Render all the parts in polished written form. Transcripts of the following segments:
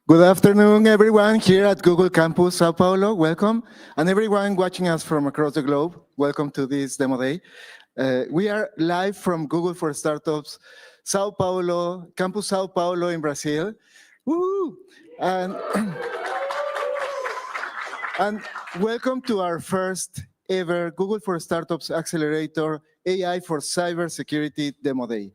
Good afternoon, everyone here at Google Campus Sao Paulo. Welcome. And everyone watching us from across the globe, welcome to this demo day. We are live from Google for Startups Sao Paulo, Campus Sao Paulo in Brazil. Woo! And welcome to our first ever Google for Startups Accelerator AI for Cybersecurity demo day.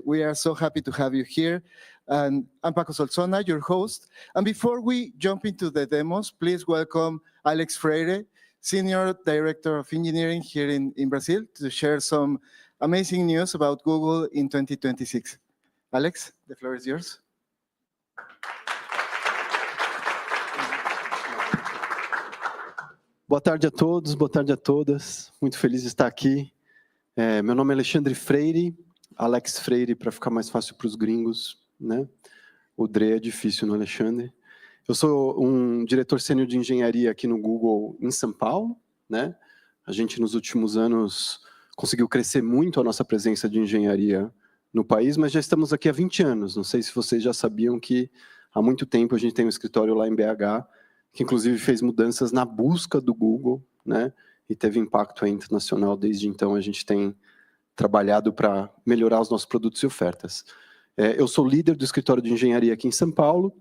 We are so happy to have you here. And I'm Paco Solsona, your host. And before we jump into the demos, please welcome Alex Freire, Senior Director of Engineering here in Brazil, to share some amazing news about Google in 2026. Alex, the floor is yours. Boa tarde a todos, boa tarde a todas. Muito feliz de estar aqui. Meu nome é Alexandre Freire, Alex Freire, para ficar mais fácil para os gringos, né? O Dre é difícil no Alexandre. Eu sou um diretor sênior de engenharia aqui no Google em São Paulo, né? A gente, nos últimos anos, conseguiu crescer muito a nossa presença de engenharia no país, mas já estamos aqui há 20 anos. Não sei se vocês já sabiam que Há muito tempo a gente tem um escritório lá em BH, que inclusive fez mudanças na busca do Google, né? E teve impacto aí internacional. Desde então a gente tem trabalhado para melhorar os nossos produtos e ofertas. Eu sou líder do escritório de engenharia aqui em São Paulo,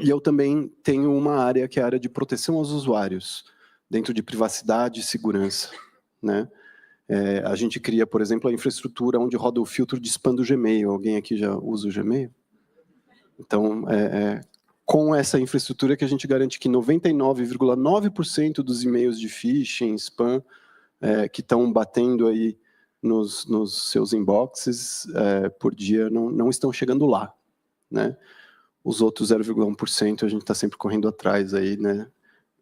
e eu também tenho uma área que é a área de proteção aos usuários, dentro de privacidade e segurança, né? A gente cria, por exemplo, a infraestrutura onde roda o filtro de spam do Gmail. Alguém aqui já usa o Gmail? Então, com essa infraestrutura que a gente garante que 99,9% dos e-mails de phishing, spam, que estão batendo aí nos seus inboxes por dia, não estão chegando lá, né? Os outros 0,1% a gente está sempre correndo atrás aí, né?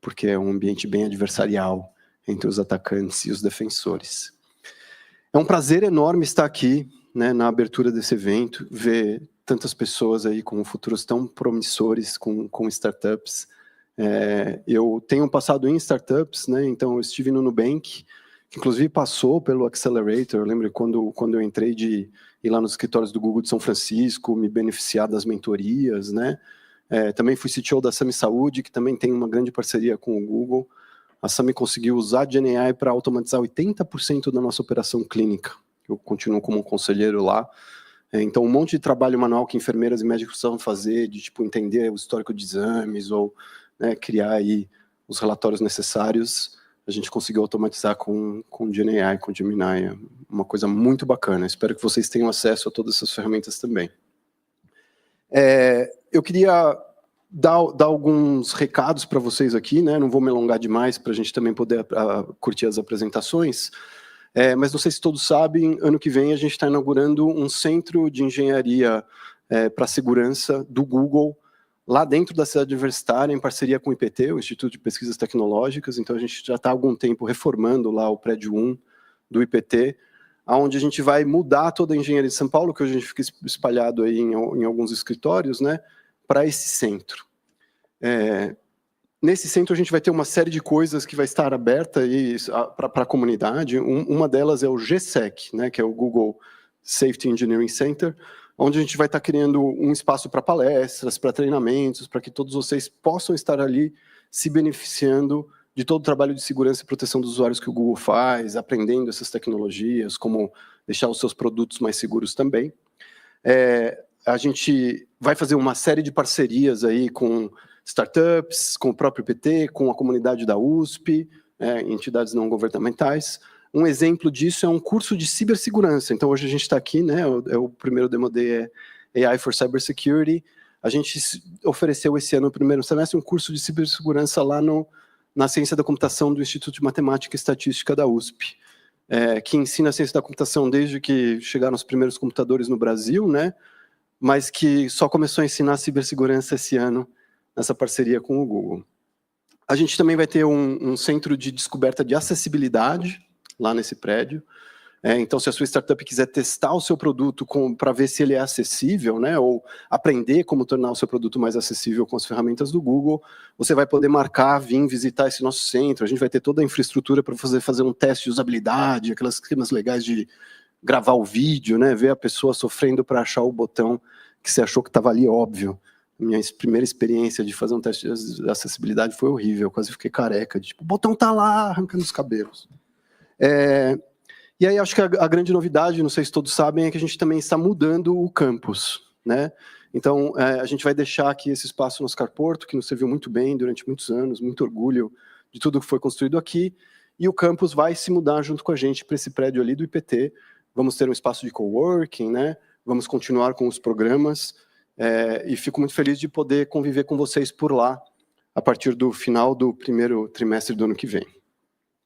Porque é um ambiente bem adversarial entre os atacantes e os defensores. É um prazer enorme estar aqui, né, na abertura desse evento, ver tantas pessoas aí com futuros tão promissores, com startups. Eu tenho passado em startups, né? Então eu estive no Nubank, que inclusive passou pelo Accelerator. Eu lembro quando eu entrei de ir lá nos escritórios do Google de São Francisco, me beneficiar das mentorias, né? Também fui CTO da Sami Saúde, que também tem uma grande parceria com o Google. A Sami conseguiu usar a GenAI para automatizar 80% da nossa operação clínica. Eu continuo como um conselheiro lá. Então, um monte de trabalho manual que enfermeiras e médicos precisavam fazer, de tipo, entender o histórico de exames, ou, né, criar aí os relatórios necessários, a gente conseguiu automatizar com GenAI, com Gemini. É uma coisa muito bacana. Espero que vocês tenham acesso a todas essas ferramentas também. Eu queria dar alguns recados para vocês aqui, né? Não vou me alongar demais para a gente também poder curtir as apresentações, mas não sei se todos sabem, ano que vem a gente está inaugurando um centro de engenharia para segurança do Google, lá dentro da cidade universitária, em parceria com o IPT, o Instituto de Pesquisas Tecnológicas. Então a gente já está há algum tempo reformando lá o prédio 1 do IPT, onde a gente vai mudar toda a engenharia de São Paulo, que hoje a gente fica espalhado aí em alguns escritórios, né, para esse centro. Nesse centro a gente vai ter uma série de coisas que vai estar aberta para a comunidade. Uma delas é o GSEC, né, que é o Google Safety Engineering Center, onde a gente vai estar criando um espaço para palestras, para treinamentos, para que todos vocês possam estar ali se beneficiando de todo o trabalho de segurança e proteção dos usuários que o Google faz, aprendendo essas tecnologias, como deixar os seus produtos mais seguros também. A gente vai fazer uma série de parcerias aí com startups, com o próprio PT, com a comunidade da USP, entidades não governamentais. Um exemplo disso é um curso de cibersegurança. Então, hoje a gente está aqui, né? O primeiro Demo Day é AI for Cybersecurity. A gente ofereceu esse ano, no primeiro semestre, um curso de cibersegurança lá na Ciência da Computação do Instituto de Matemática e Estatística da USP, que ensina a ciência da computação desde que chegaram os primeiros computadores no Brasil, né? Mas que só começou a ensinar cibersegurança esse ano, nessa parceria com o Google. A gente também vai ter um centro de descoberta de acessibilidade lá nesse prédio. Então, se a sua startup quiser testar o seu produto para ver se ele é acessível, né, ou aprender como tornar o seu produto mais acessível com as ferramentas do Google, você vai poder marcar, vir visitar esse nosso centro. A gente vai ter toda a infraestrutura para fazer um teste de usabilidade, aquelas esquemas legais de gravar o vídeo, né, ver a pessoa sofrendo para achar o botão que você achou que estava ali óbvio. Minha primeira experiência de fazer um teste de acessibilidade foi horrível, eu quase fiquei careca, de tipo, o botão tá lá, arrancando os cabelos. E aí acho que a grande novidade, não sei se todos sabem, é que a gente também está mudando o campus, né? Então, a gente vai deixar aqui esse espaço no Oscar Porto, que nos serviu muito bem durante muitos anos, muito orgulho de tudo que foi construído aqui, e o campus vai se mudar junto com a gente para esse prédio ali do IPT. Vamos ter um espaço de coworking, né? Vamos continuar com os programas, e fico muito feliz de poder conviver com vocês por lá, a partir do final do primeiro trimestre do ano que vem.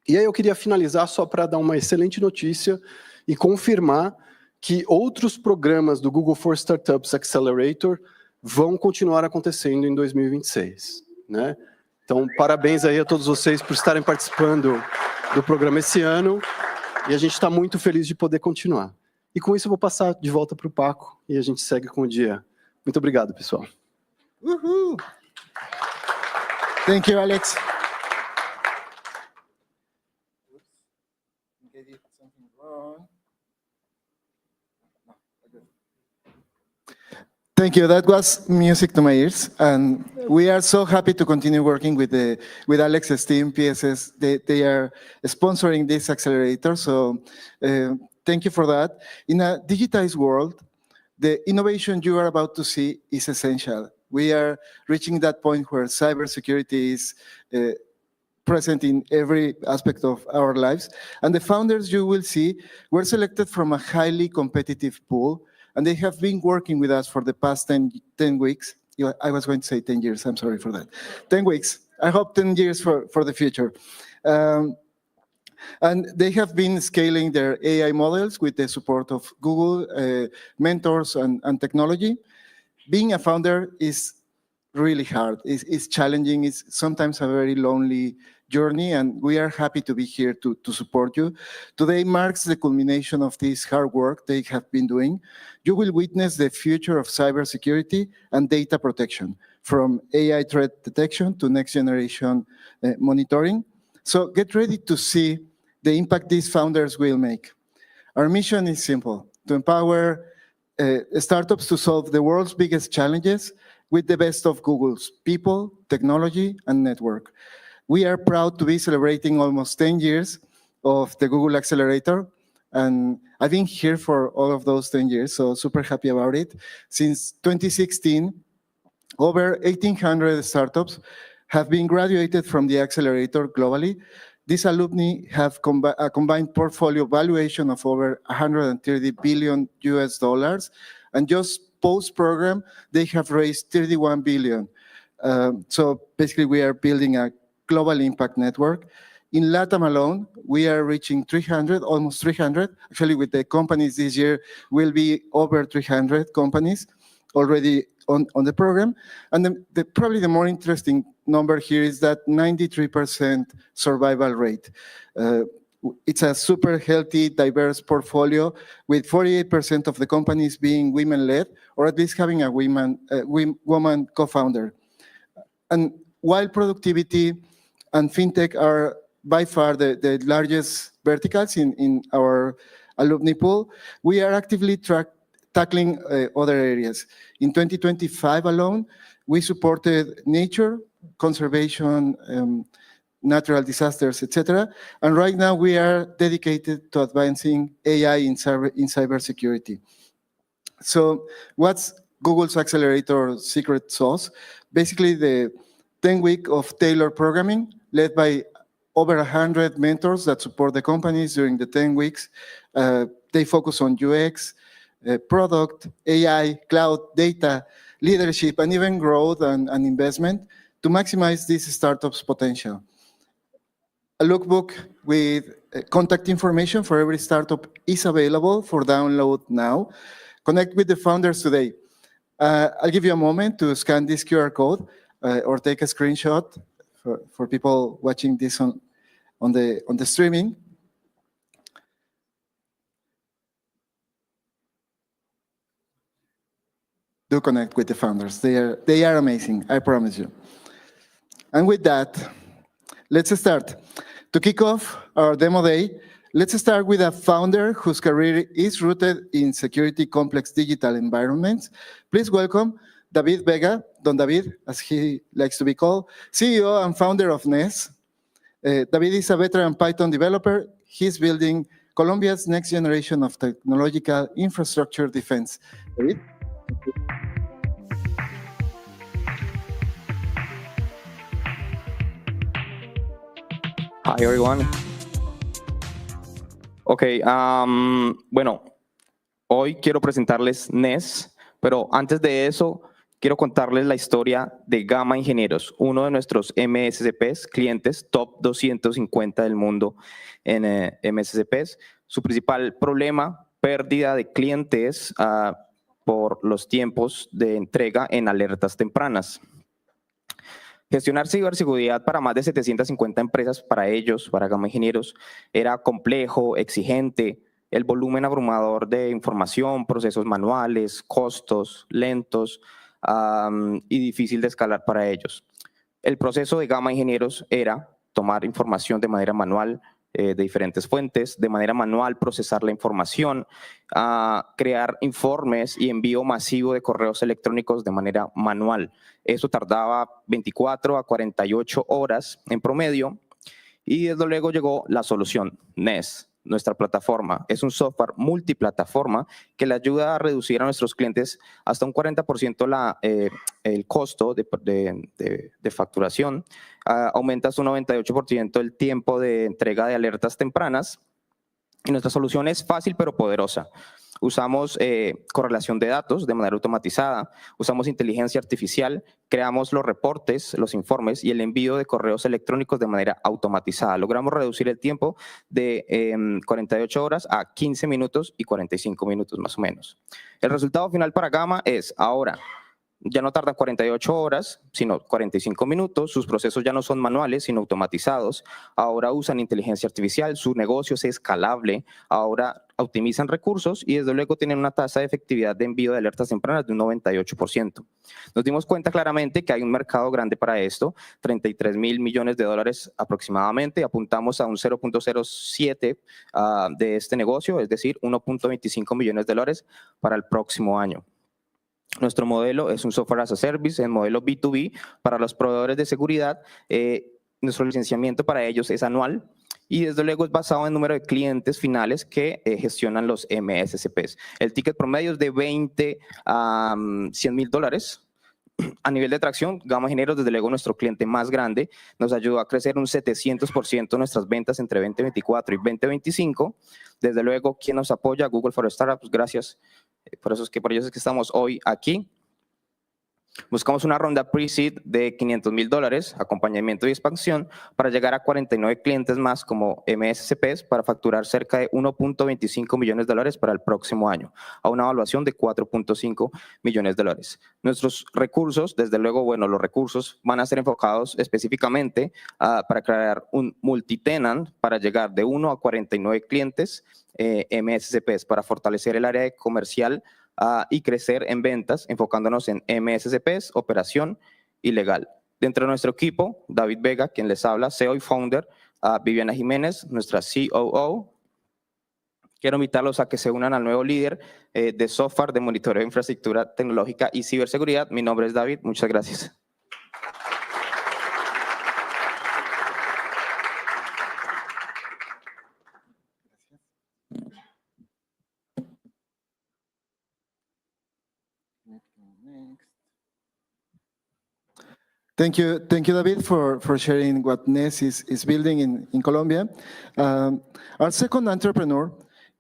E aí eu queria finalizar só para dar uma excelente notícia e confirmar que outros programas do Google for Startups Accelerator vão continuar acontecendo em 2026, né? Então, parabéns aí a todos vocês por estarem participando do programa esse ano, e a gente está muito feliz de poder continuar. E com isso eu vou passar de volta para o Paco e a gente segue com o dia. Muito obrigado, pessoal. Uhul. Thank you, Alex. I did something wrong. No, Thank you. That was music to my ears, and we are so happy to continue working with Alex's team, PSS. They are sponsoring this accelerator, so thank you for that. In a digitized world, the innovation you are about to see is essential. We are reaching that point where cybersecurity is present in every aspect of our lives. And the founders you will see were selected from a highly competitive pool, and they have been working with us for the past 10 weeks. I was going to say 10 years, I'm sorry for that. 10 weeks. I hope 10 years for the future. And they have been scaling their AI models with the support of Google, mentors, and technology. Being a founder is really hard. It's challenging. It's sometimes a very lonely journey, and we are happy to be here to support you. Today marks the culmination of this hard work they have been doing. You will witness the future of cybersecurity and data protection, from AI threat detection to next generation monitoring. So get ready to see the impact these founders will make. Our mission is simple: to empower startups to solve the world's biggest challenges with the best of Google's people, technology, and network. We are proud to be celebrating almost 10 years of the Google Accelerator, and I've been here for all of those 10 years, so super happy about it. Since 2016, over 1,800 startups have been graduated from the Accelerator globally. These alumni have a combined portfolio valuation of over $130 billion US, and just post-program, they have raised $31 billion. So basically, we are building a global impact network. In LATAM alone, we are reaching 300, almost 300. Actually, with the companies this year, will be over 300 companies already on the program. And probably the more interesting number here is that 93% survival rate. It's a super healthy, diverse portfolio, with 48% of the companies being women-led, or at least having a woman co-founder. And while productivity and fintech are by far the largest verticals in our alumni pool, we are actively tackling other areas. In 2025 alone, we supported nature, conservation, natural disasters, etc. And right now we are dedicated to advancing AI in cybersecurity. So what's Google's Accelerator secret sauce? Basically, the 10-week of tailored programming led by over 100 mentors that support the companies during the 10 weeks. They focus on UX, product, AI, cloud, data, leadership, and even growth and investment to maximize this startup's potential. A lookbook with contact information for every startup is available for download now. Connect with the founders today. I'll give you a moment to scan this QR code or take a screenshot for people watching this on the streaming. Do connect with the founders. They are amazing, I promise you. And with that, let's start. To kick off our demo day, let's start with a founder whose career is rooted in security complex digital environments. Please welcome David Vega, Don David, as he likes to be called, CEO and founder of NES. David is a veteran Python developer. He's building Colombia's next generation of technological infrastructure defense. David? Hi, everyone. Ok, bueno, hoy quiero presentarles NES, pero antes de eso, quiero contarles la historia de Gamma Ingenieros, uno de nuestros MSSPs, clientes top 250 del mundo en MSSPs. Su principal problema, pérdida de clientes por los tiempos de entrega en alertas tempranas. Gestionar ciberseguridad para más de 750 empresas para ellos, para Gamma Ingenieros, era complejo, exigente, el volumen abrumador de información, procesos manuales, costos, lentos y difícil de escalar para ellos. El proceso de Gamma Ingenieros era tomar información de manera manual, de diferentes fuentes, de manera manual procesar la información, crear informes y envío masivo de correos electrónicos de manera manual. Eso tardaba 24 a 48 horas en promedio y desde luego llegó la solución, NES. Nuestra plataforma es un software multiplataforma que le ayuda a reducir a nuestros clientes hasta un 40% el costo de facturación, aumenta hasta un 98% el tiempo de entrega de alertas tempranas y nuestra solución es fácil pero poderosa. Usamos correlación de datos de manera automatizada, usamos inteligencia artificial, creamos los reportes, los informes y el envío de correos electrónicos de manera automatizada. Logramos reducir el tiempo de 48 horas a 15 minutos y 45 minutos más o menos. El resultado final para Gamma es ahora. Ya no tardan 48 horas, sino 45 minutos. Sus procesos ya no son manuales, sino automatizados. Ahora usan inteligencia artificial, su negocio es escalable. Ahora optimizan recursos y desde luego tienen una tasa de efectividad de envío de alertas tempranas de un 98%. Nos dimos cuenta claramente que hay un mercado grande para esto, 33 mil millones de dólares aproximadamente. Apuntamos a un 0.07 de este negocio, es decir, 1.25 millones de dólares para el próximo año. Nuestro modelo es un software as a service, en modelo B2B para los proveedores de seguridad. Nuestro licenciamiento para ellos es anual y desde luego es basado en el número de clientes finales que gestionan los MSSPs. El ticket promedio es de 20 a 100 mil dólares. A nivel de tracción, Gamma Ingenieros, desde luego nuestro cliente más grande, nos ayudó a crecer un 700% nuestras ventas entre 2024 y 2025. Desde luego, ¿quién nos apoya? Google for Startups, gracias. Por ello es que estamos hoy aquí. Buscamos una ronda pre-seed de 500 mil dólares, acompañamiento y expansión, para llegar a 49 clientes más como MSSPs para facturar cerca de 1.25 millones de dólares para el próximo año, a una evaluación de 4.5 millones de dólares. Nuestros recursos, desde luego, bueno, los recursos van a ser enfocados específicamente para crear un multitenant para llegar de 1 a 49 clientes MSSPs para fortalecer el área comercial y crecer en ventas, enfocándonos en MSSPs, operación y legal. Dentro de nuestro equipo, David Vega, quien les habla, CEO y founder, Viviana Jiménez, nuestra COO. Quiero invitarlos a que se unan al nuevo líder de software de monitoreo de infraestructura tecnológica y ciberseguridad. Mi nombre es David, muchas gracias. Thank you, David, for sharing what NES is building in Colombia. Our second entrepreneur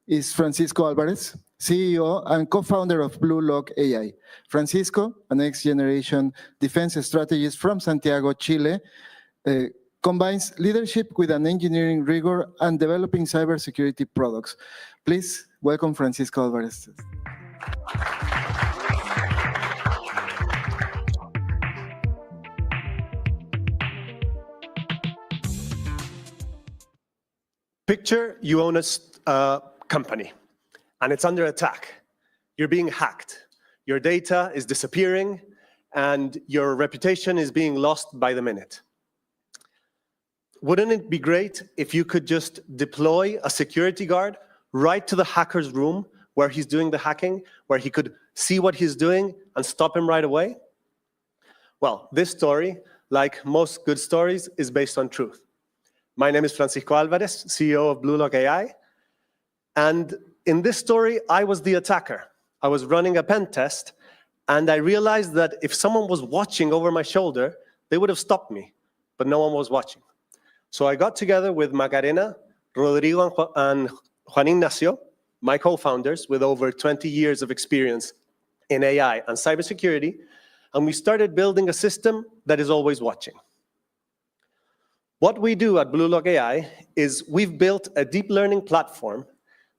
is Francisco Alvarez, CEO and co-founder of Blue Lock AI. Francisco, a next-generation defense strategist from Santiago, Chile, combines leadership with an engineering rigor and developing cybersecurity products. Please welcome Francisco Alvarez. Picture you own a company and it's under attack. You're being hacked. Your data is disappearing and your reputation is being lost by the minute. Wouldn't it be great if you could just deploy a security guard right to the hacker's room where he's doing the hacking, where he could see what he's doing and stop him right away? Well, this story, like most good stories, is based on truth. My name is Francisco Alvarez, CEO of Blue Lock AI. And in this story, I was the attacker. I was running a pen test, and I realized that if someone was watching over my shoulder, they would have stopped me, but no one was watching. So I got together with Macarena, Rodrigo, and Juan Ignacio, my co-founders with over 20 years of experience in AI and cybersecurity, and we started building a system that is always watching. What we do at Blue Lock AI is we've built a deep learning platform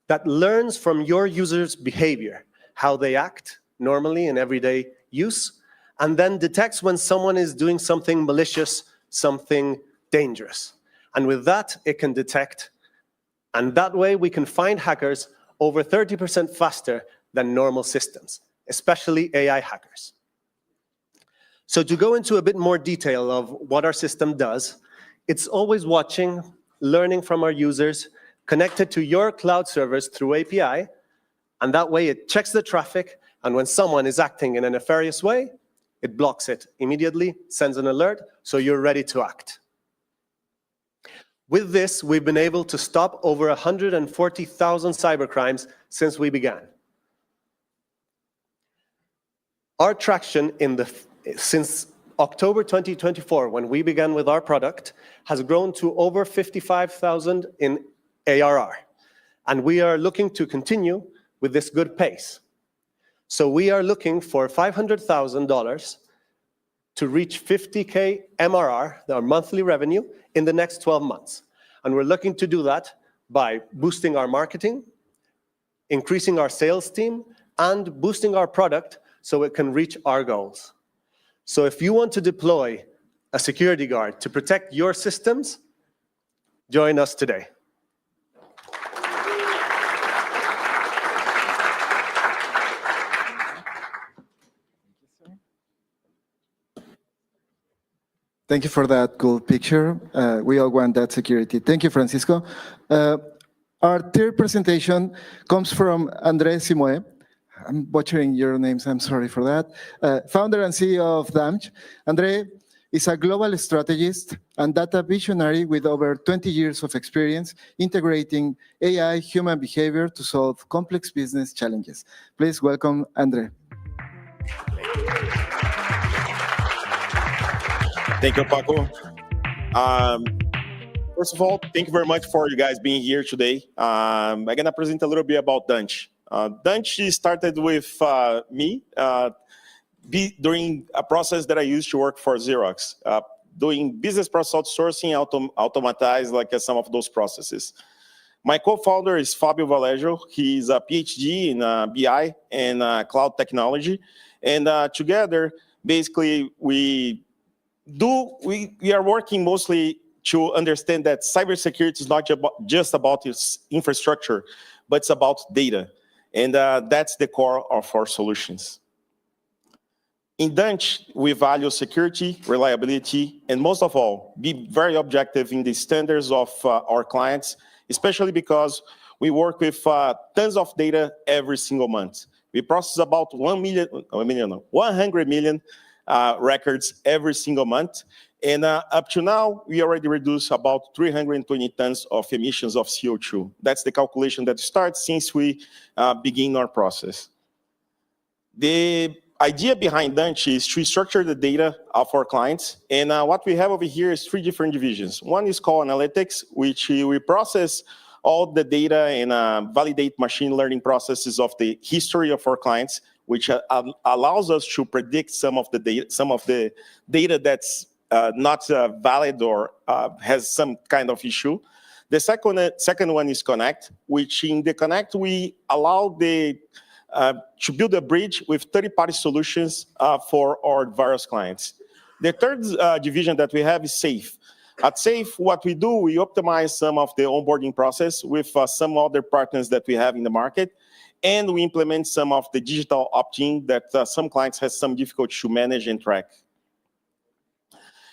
that learns from your users' behavior, how they act normally in everyday use, and then detects when someone is doing something malicious, something dangerous. And with that, it can detect. And that way, we can find hackers over 30% faster than normal systems, especially AI hackers. So to go into a bit more detail of what our system does, it's always watching, learning from our users, connected to your cloud servers through API, and that way it checks the traffic, and when someone is acting in a nefarious way, it blocks it immediately, sends an alert, so you're ready to act. With this, we've been able to stop over 140,000 cybercrimes since we began. Our traction since October 2024, when we began with our product, has grown to over 55,000 in ARR. And we are looking to continue with this good pace. So we are looking for $500,000 to reach 50K MRR, our monthly revenue, in the next 12 months. And we're looking to do that by boosting our marketing, increasing our sales team, and boosting our product so it can reach our goals. So if you want to deploy a security guard to protect your systems, join us today. Thank you for that cool picture. We all want that security. Thank you, Francisco. Our third presentation comes from André Simoe. I'm butchering your names, I'm sorry for that. Founder and CEO of Damj. André is a global strategist and data visionary with over 20 years of experience integrating AI human behavior to solve complex business challenges. Please welcome André. Thank you, Paco. First of all, thank you very much for you guys being here today. I'm going to present a little bit about Damj. Damj started with me during a process that I used to work for Xerox, doing business process outsourcing, automatize some of those processes. My co-founder is Fabio Valejo. He's a PhD in BI and cloud technology. And together, basically, we are working mostly to understand that cybersecurity is not just about its infrastructure, but it's about data. And that's the core of our solutions. In Damj, we value security, reliability, and most of all, be very objective in the standards of our clients, especially because we work with tons of data every single month. We process about 100 million records every single month. And up to now, we already reduced about 320 tons of emissions of CO2. That's the calculation that starts since we begin our process. The idea behind Damj is to structure the data of our clients. And what we have over here is 3 different divisions. One is called analytics, which we process all the data and validate machine learning processes of the history of our clients, which allows us to predict some of the data that's not valid or has some kind of issue. The second one is Connect, which in the Connect, we allow to build a bridge with third-party solutions for our various clients. The third division that we have is Safe. At Safe, what we do, we optimize some of the onboarding process with some other partners that we have in the market, and we implement some of the digital opt-in that some clients have some difficulty to manage and track.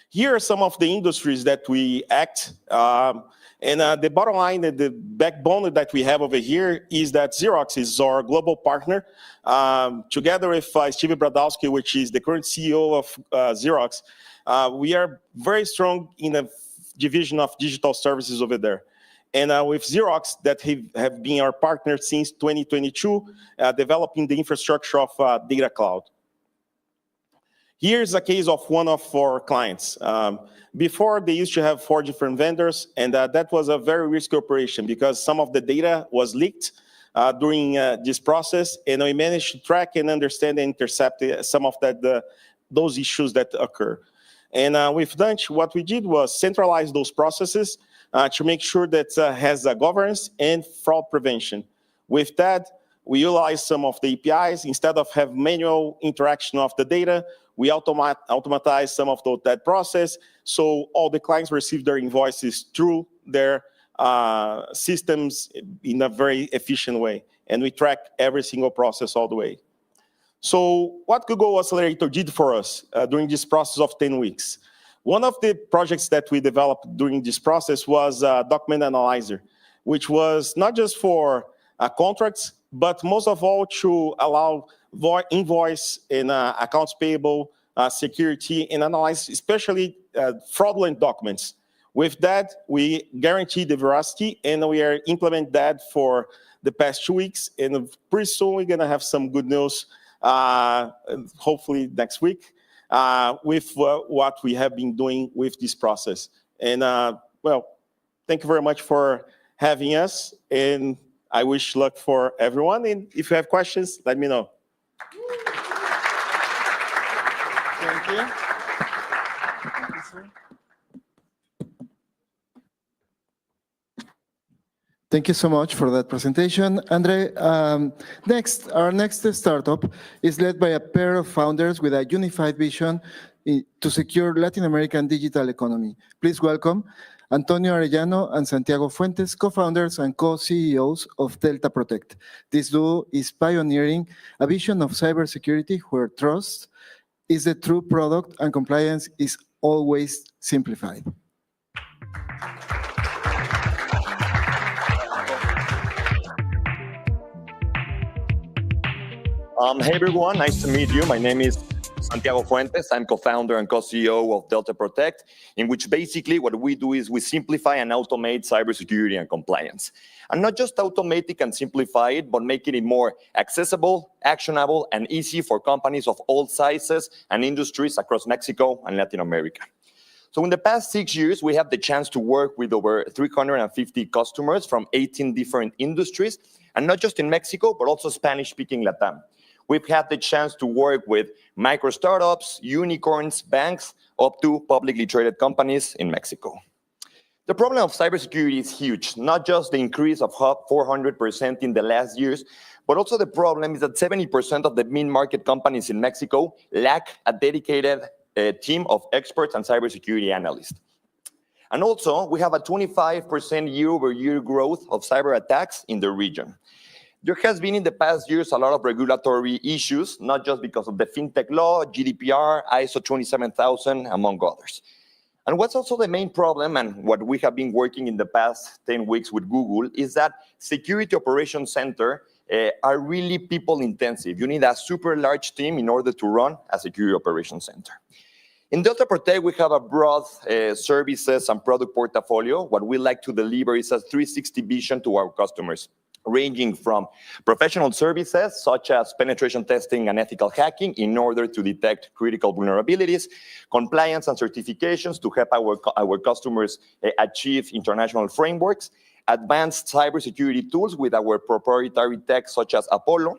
Here are some of the industries that we act. And the bottom line, the backbone that we have over here is that Xerox is our global partner. Together with Steve Bradowski, which is the current CEO of Xerox, we are very strong in a division of digital services over there. And with Xerox, that have been our partner since 2022, developing the infrastructure of Data Cloud. Here's a case of one of our clients. Before, they used to have 4 different vendors, and that was a very risky operation because some of the data was leaked during this process, and we managed to track and understand and intercept some of those issues that occur. And with Damj, what we did was centralize those processes to make sure that has a governance and fraud prevention. With that, we utilize some of the APIs. Instead of have manual interaction of the data, we automatize some of that process, so all the clients receive their invoices through their systems in a very efficient way. And we track every single process all the way. So what Google Accelerator did for us during this process of 10 weeks? One of the projects that we developed during this process was a document analyzer, which was not just for contracts, but most of all to allow invoice and accounts payable, security, and analyze especially fraudulent documents. With that, we guarantee the veracity, and we are implementing that for the past 2 weeks. And pretty soon, we're going to have some good news, hopefully next week, with what we have been doing with this process. And well, thank you very much for having us, and I wish luck for everyone. And if you have questions, let me know. Thank you. Thank you, sir. Thank you so much for that presentation, Andre. Our next startup is led by a pair of founders with a unified vision to secure Latin American digital economy. Please welcome Antonio Arellano and Santiago Fuentes, co-founders and co-CEOs of Delta Protect. This duo is pioneering a vision of cybersecurity where trust is the true product and compliance is always simplified. Hey everyone, nice to meet you. My name is Santiago Fuentes. I'm co-founder and co-CEO of Delta Protect, in which basically what we do is we simplify and automate cybersecurity and compliance. And not just automate it and simplify it, but making it more accessible, actionable, and easy for companies of all sizes and industries across Mexico and Latin America. So in the past 6 years, we have the chance to work with over 350 customers from 18 different industries, and not just in Mexico, but also Spanish-speaking Latam. We've had the chance to work with micro startups, unicorns, banks, up to publicly traded companies in Mexico. The problem of cybersecurity is huge, not just the increase of 400% in the last years, but also the problem is that 70% of the mid-market companies in Mexico lack a dedicated team of experts and cybersecurity analysts. And also, we have a 25% year-over-year growth of cyber attacks in the region. There has been in the past years a lot of regulatory issues, not just because of the fintech law, GDPR, ISO 27000, among others. And what's also the main problem, and what we have been working in the past 10 weeks with Google, is that security operations center are really people intensive. You need a super large team in order to run a security operations center. In Delta Protect, we have a broad services and product portfolio. What we like to deliver is a 360 vision to our customers, ranging from professional services such as penetration testing and ethical hacking in order to detect critical vulnerabilities, compliance and certifications to help our customers achieve international frameworks, advanced cybersecurity tools with our proprietary tech such as Apollo.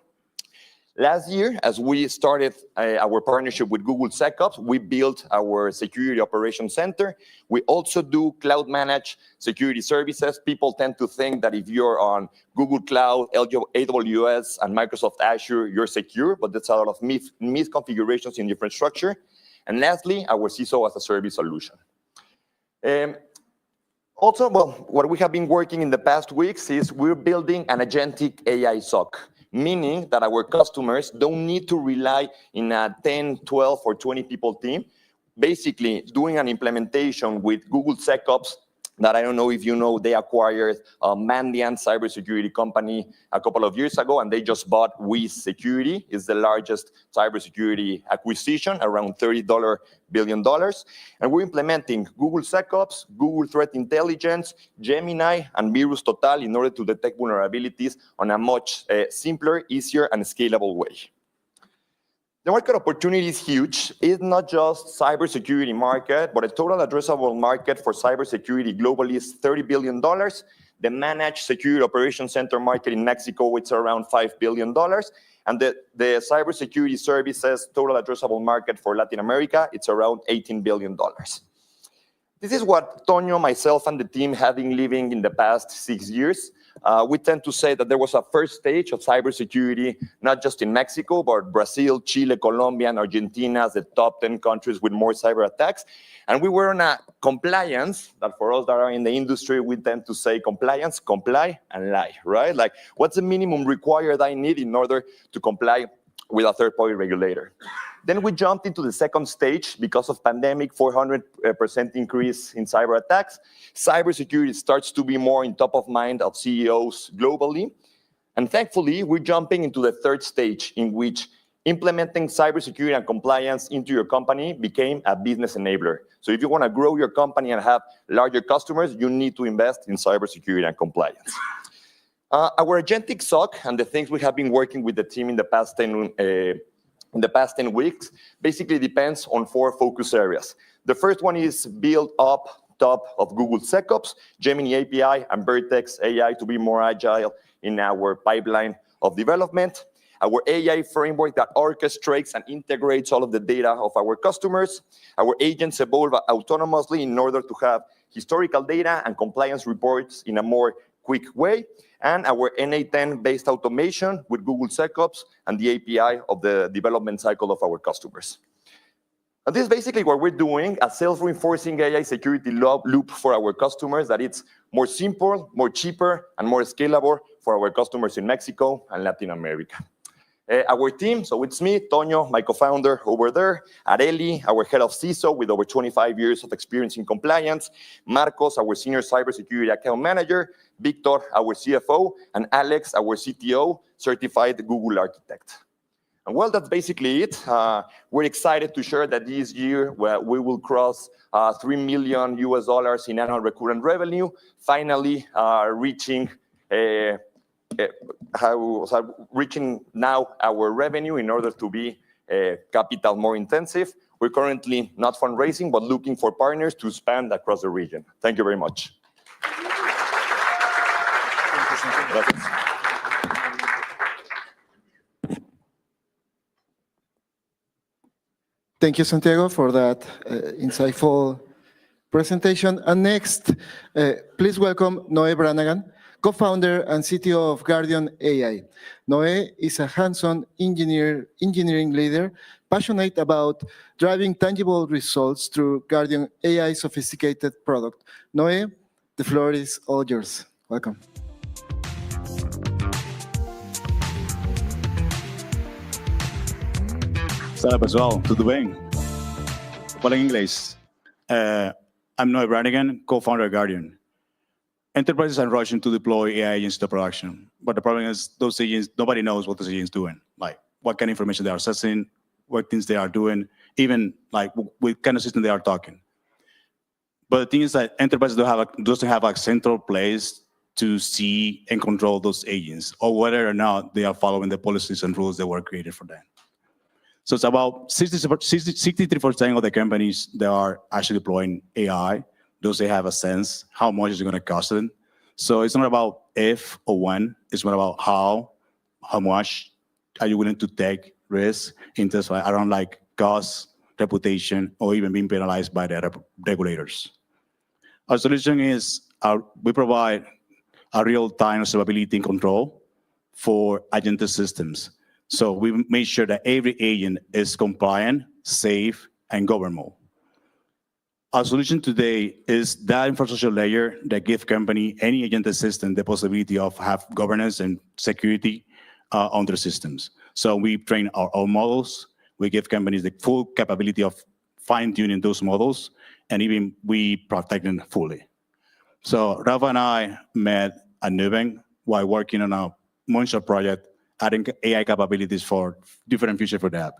Last year, as we started our partnership with Google SecOps, we built our security operations center. We also do cloud managed security services. People tend to think that if you're on Google Cloud, AWS, and Microsoft Azure, you're secure, but that's a lot of misconfigurations in the infrastructure. And lastly, our CISO as a service solution. Also, well, what we have been working in the past weeks is we're building an agentic AI SOC. Meaning that our customers don't need to rely in a 10, 12, or 20 people team. Basically, doing an implementation with Google SecOps that I don't know if you know, they acquired a Mandiant cybersecurity company a couple of years ago, and they just bought Wiz Security. It's the largest cybersecurity acquisition, around $30 billion. And we're implementing Google SecOps, Google Threat Intelligence, Gemini, and Virus Total in order to detect vulnerabilities on a much simpler, easier, and scalable way. The market opportunity is huge. It's not just cybersecurity market, but a total addressable market for cybersecurity globally is $30 billion. The managed security operations center market in Mexico, it's around $5 billion. And the cybersecurity services total addressable market for Latin America, it's around $18 billion. This is what Tonio, myself, and the team have been living in the past 6 years. We tend to say that there was a first stage of cybersecurity, not just in Mexico, but Brazil, Chile, Colombia, and Argentina as the top 10 countries with more cyber attacks. And we were on a compliance, that for us that are in the industry, we tend to say compliance, comply, and lie, right? Like, what's the minimum required I need in order to comply with a third-party regulator? Then we jumped into the second stage because of pandemic, 400% increase in cyber attacks. Cybersecurity starts to be more in top of mind of CEOs globally. And thankfully, we're jumping into the third stage in which implementing cybersecurity and compliance into your company became a business enabler. So if you want to grow your company and have larger customers, you need to invest in cybersecurity and compliance. Our agentic SOC and the things we have been working with the team in the past 10 weeks basically depends on 4 focus areas. The first one is build up top of Google SecOps, Gemini API, and Vertex AI to be more agile in our pipeline of development. Our AI framework that orchestrates and integrates all of the data of our customers. Our agents evolve autonomously in order to have historical data and compliance reports in a more quick way. And our NA10-based automation with Google SecOps and the API of the development cycle of our customers. And this is basically what we're doing, a self-reinforcing AI security loop for our customers, that it's more simple, more cheaper, and more scalable for our customers in Mexico and Latin America. Our team, so it's me, Toño, my co-founder over there, Areli, our head of CISO with over 25 years of experience in compliance, Marcos, our senior cybersecurity account manager, Victor, our CFO, and Alex, our CTO, certified Google architect. And well, that's basically it. We're excited to share that this year we will cross $3 million in annual recurrent revenue, finally reaching now our revenue in order to be capital more intensive. We're currently not fundraising, but looking for partners to expand across the region. Thank you very much. Thank you, Santiago, for that insightful presentation. And next, please welcome Noé Brannagan, co-founder and CTO of Guardian AI. Noé is a hands-on engineering leader, passionate about driving tangible results through Guardian AI's sophisticated product. Noé, the floor is all yours. Welcome. Olá pessoal, tudo bem? Fala em inglês. I'm Noé Brannigan, co-founder of Guardian. Enterprises are rushing to deploy AI agents to production, but the problem is those agents, nobody knows what those agents doing, like what kind of information they are assessing, what things they are doing, even like what kind of system they are talking. But the thing is that enterprises doesn't have a central place to see and control those agents, or whether or not they are following the policies and rules that were created for them. So it's about 63% of the companies that are actually deploying AI, those they have a sense how much is it going to cost them. So it's not about if or when, it's more about how much are you willing to take risks in terms of around like cost, reputation, or even being penalized by the regulators. Our solution is we provide a real-time observability and control for agentic systems. So we make sure that every agent is compliant, safe, and governable. Our solution today is that infrastructure layer that gives company any agentic system the possibility of have governance and security on their systems. So we train our own models. We give companies the full capability of fine-tuning those models, and even we protect them fully. So Rafa and I met at Nubank while working on a moonshot project adding AI capabilities for different features for the app.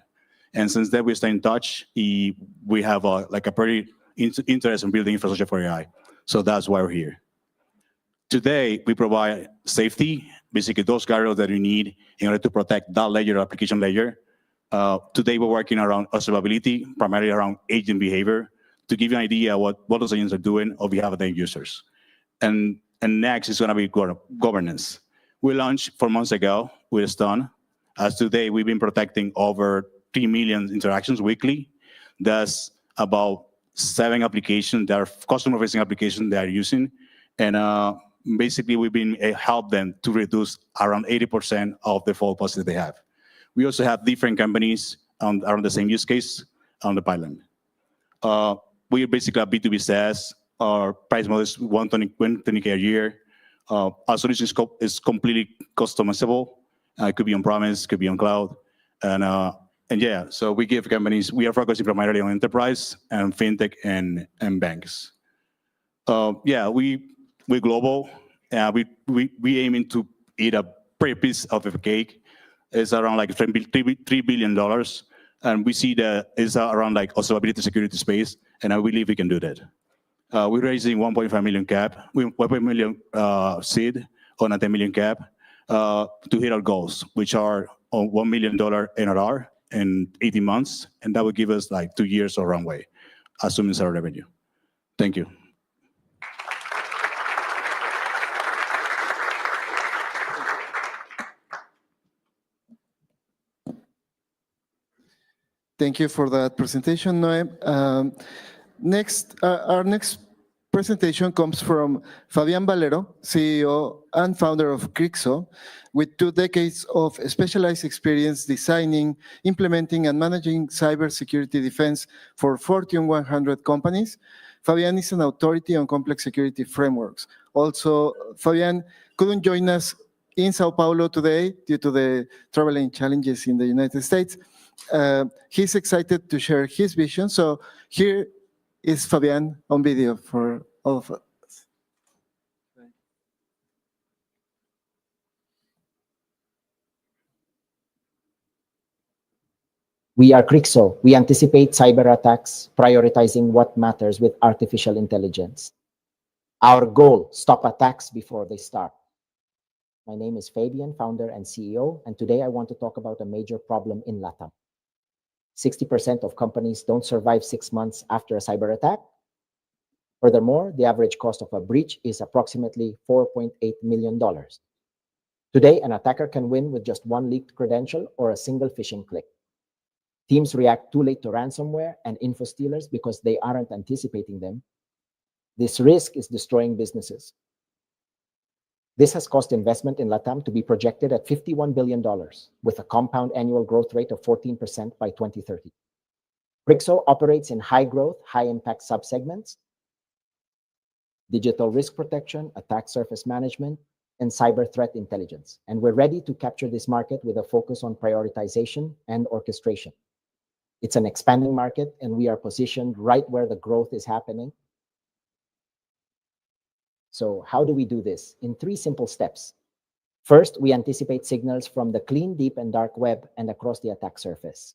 And since then, we stay in touch. We have a pretty interest in building infrastructure for AI. So that's why we're here. Today, we provide safety, basically those guardrails that you need in order to protect that layer, application layer. Today, we're working around observability, primarily around agent behavior, to give you an idea what those agents are doing on behalf of the end users. And next is going to be governance. We launched 4 months ago with Stun. As today, we've been protecting over 3 million interactions weekly. That's about 7 applications that are customer-facing applications they are using. And basically, we've been help them to reduce around 80% of the false positives they have. We also have different companies around the same use case on the pipeline. We are basically a B2B SaaS. Our price model is $120K a year. Our solution is completely customizable. It could be on-premise, could be on cloud. And And yeah, so we give companies, we are focusing primarily on enterprise and fintech and banks. Yeah, we're global. We aiming to eat a pretty piece of the cake. It's around like $3 billion. And we see that it's around like observability security space. And I believe we can do that. We're raising 1.5 million cap, 1.5 million seed on a 10 million cap to hit our goals, which are on $1 million NRR in 18 months. And that would give us like 2 years of runway, assuming it's our revenue. Thank you. Thank you for that presentation, Noé. Our next presentation comes from Fabián Valero, CEO and founder of Crixo, with 2 decades of specialized experience designing, implementing, and managing cybersecurity defense for Fortune 100 companies. Fabián is an authority on complex security frameworks. Also, Fabián couldn't join us in Sao Paulo today due to the traveling challenges in the United States. He's excited to share his vision. So here is Fabián on video for all of us. We are Crixo. We anticipate cyber attacks, prioritizing what matters with artificial intelligence. Our goal, stop attacks before they start. My name is Fabian, founder and CEO, and today I want to talk about a major problem in LATAM. 60% of companies don't survive 6 months after a cyber attack. Furthermore, the average cost of a breach is approximately $4.8 million. Today, an attacker can win with just 1 leaked credential or a single phishing click. Teams react too late to ransomware and info stealers because they aren't anticipating them. This risk is destroying businesses. This has cost investment in LATAM to be projected at $51 billion, with a compound annual growth rate of 14% by 2030. Crixo operates in high-growth, high-impact subsegments: digital risk protection, attack surface management, and cyber threat intelligence. And we're ready to capture this market with a focus on prioritization and orchestration. It's an expanding market, and we are positioned right where the growth is happening. So how do we do this? In 3 simple steps. First, we anticipate signals from the clean, deep, and dark web and across the attack surface.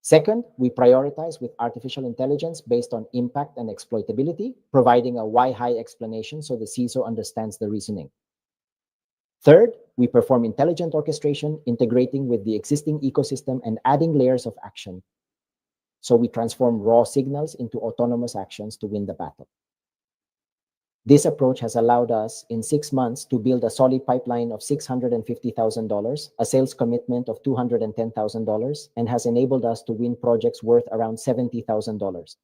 Second, we prioritize with artificial intelligence based on impact and exploitability, providing a why-high explanation so the CISO understands the reasoning. Third, we perform intelligent orchestration, integrating with the existing ecosystem and adding layers of action. So we transform raw signals into autonomous actions to win the battle. This approach has allowed us in 6 months to build a solid pipeline of $650,000, a sales commitment of $210,000, and has enabled us to win projects worth around $70,000.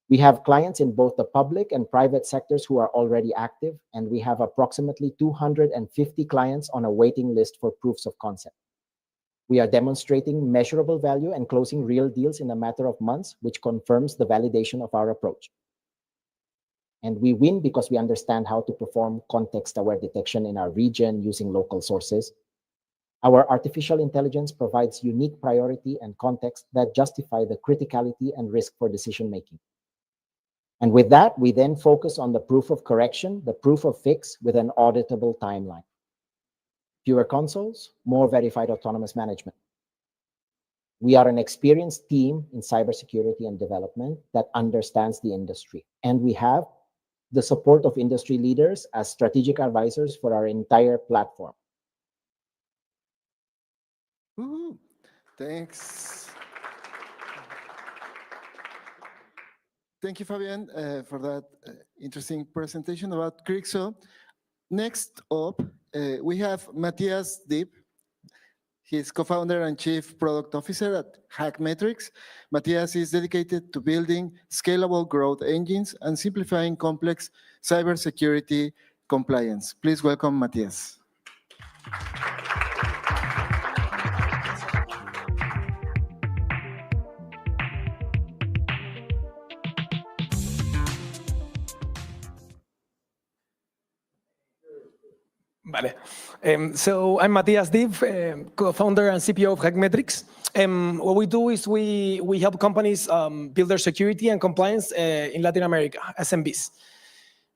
We have clients in both the public and private sectors who are already active, and we have approximately 250 clients on a waiting list for proofs of concept. We are demonstrating measurable value and closing real deals in a matter of months, which confirms the validation of our approach. And we win because we understand how to perform context-aware detection in our region using local sources. Our artificial intelligence provides unique priority and context that justify the criticality and risk for decision-making. And with that, we then focus on the proof of correction, the proof of fix with an auditable timeline. Fewer consoles, more verified autonomous management. We are an experienced team in cybersecurity and development that understands the industry. And we have the support of industry leaders as strategic advisors for our entire platform. Woo-hoo. Thanks. Thank you, Fabian, for that interesting presentation about Crixo. Next up, we have Matthias Deep. He's co-founder and chief product officer at Hackmetrics. Matthias is dedicated to building scalable growth engines and simplifying complex cybersecurity compliance. Please welcome Matthias. Vale. So I'm Matthias Div, co-founder and CPO of Hackmetrics. What we do is we help companies build their security and compliance in Latin America, SMBs.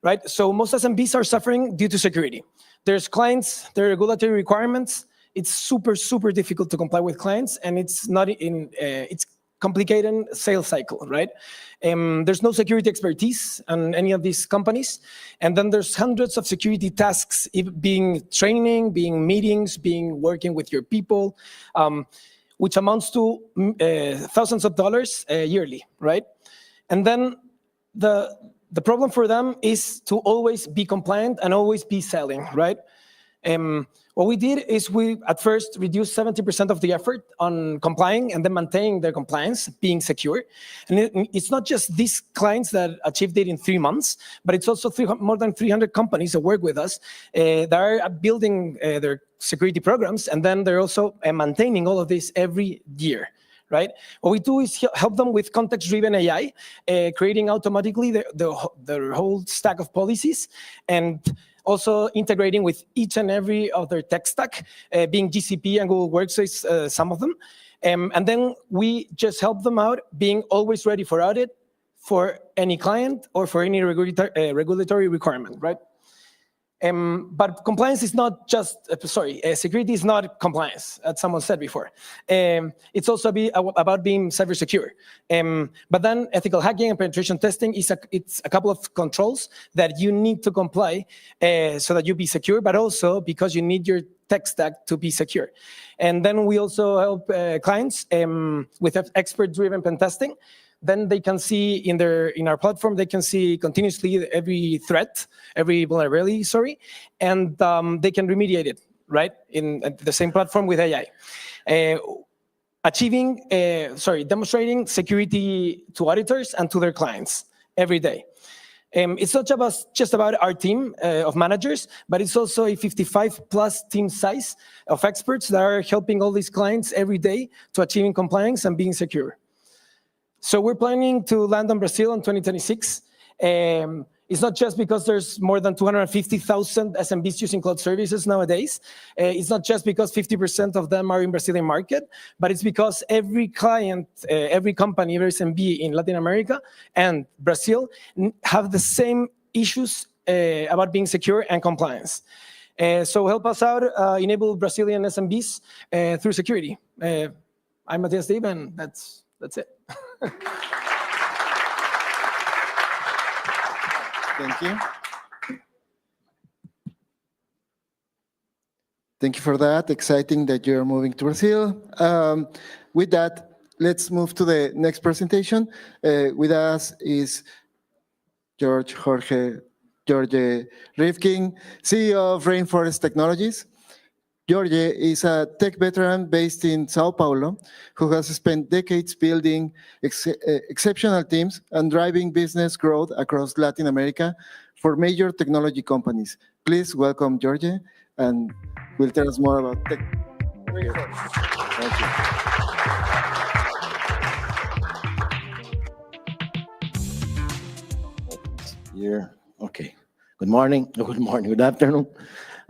Right? So most SMBs are suffering due to security. There's clients, there are regulatory requirements. It's super, super difficult to comply with clients, and it's not it's complicated sales cycle, right? There's no security expertise on any of these companies. And then there's hundreds of security tasks, being training, being meetings, being working with your people, which amounts to thousands of dollars yearly, right? And then the problem for them is to always be compliant and always be selling, right? What we did is we, at first, reduced 70% of the effort on complying and then maintaining their compliance, being secure. And it's not just these clients that achieved it in 3 months, but it's also more than 300 companies that work with us that are building their security programs, and then they're also maintaining all of this every year. Right? What we do is help them with context-driven AI, creating automatically the whole stack of policies, and also integrating with each and every other tech stack, being GCP and Google Workspace, some of them. And then we just help them out being always ready for audit for any client or for any regulatory requirement, right? But compliance is not just, security is not compliance, as someone said before. It's also about being cyber secure. But then ethical hacking and penetration testing it's a couple of controls that you need to comply so that you be secure, but also because you need your tech stack to be secure. And then we also help clients with expert-driven pen testing. Then they can see in our platform, they can see continuously every threat, every vulnerability, and they can remediate it, right, in the same platform with AI. Demonstrating security to auditors and to their clients every day. It's not just about our team of managers, but it's also a 55-plus team size of experts that are helping all these clients every day to achieving compliance and being secure. So we're planning to land on Brazil in 2026. It's not just because there's more than 250,000 SMBs using cloud services nowadays. It's not just because 50% of them are in Brazilian market, but it's because every client, every company, every SMB in Latin America and Brazil have the same issues about being secure and compliance. So help us out, enable Brazilian SMBs through security. I'm Matthias Div, and that's it. Thank you. Thank you for that. Exciting that you're moving to Brazil. With that, let's move to the next presentation. With us is Jorge Rifkin, CEO of Rainforest Technologies. Jorge is a tech veteran based in Sao Paulo who has spent decades building exceptional teams and driving business growth across Latin America for major technology companies. Please welcome Jorge, and will tell us more about tech. Thank you. Here, okay. Good morning, good afternoon.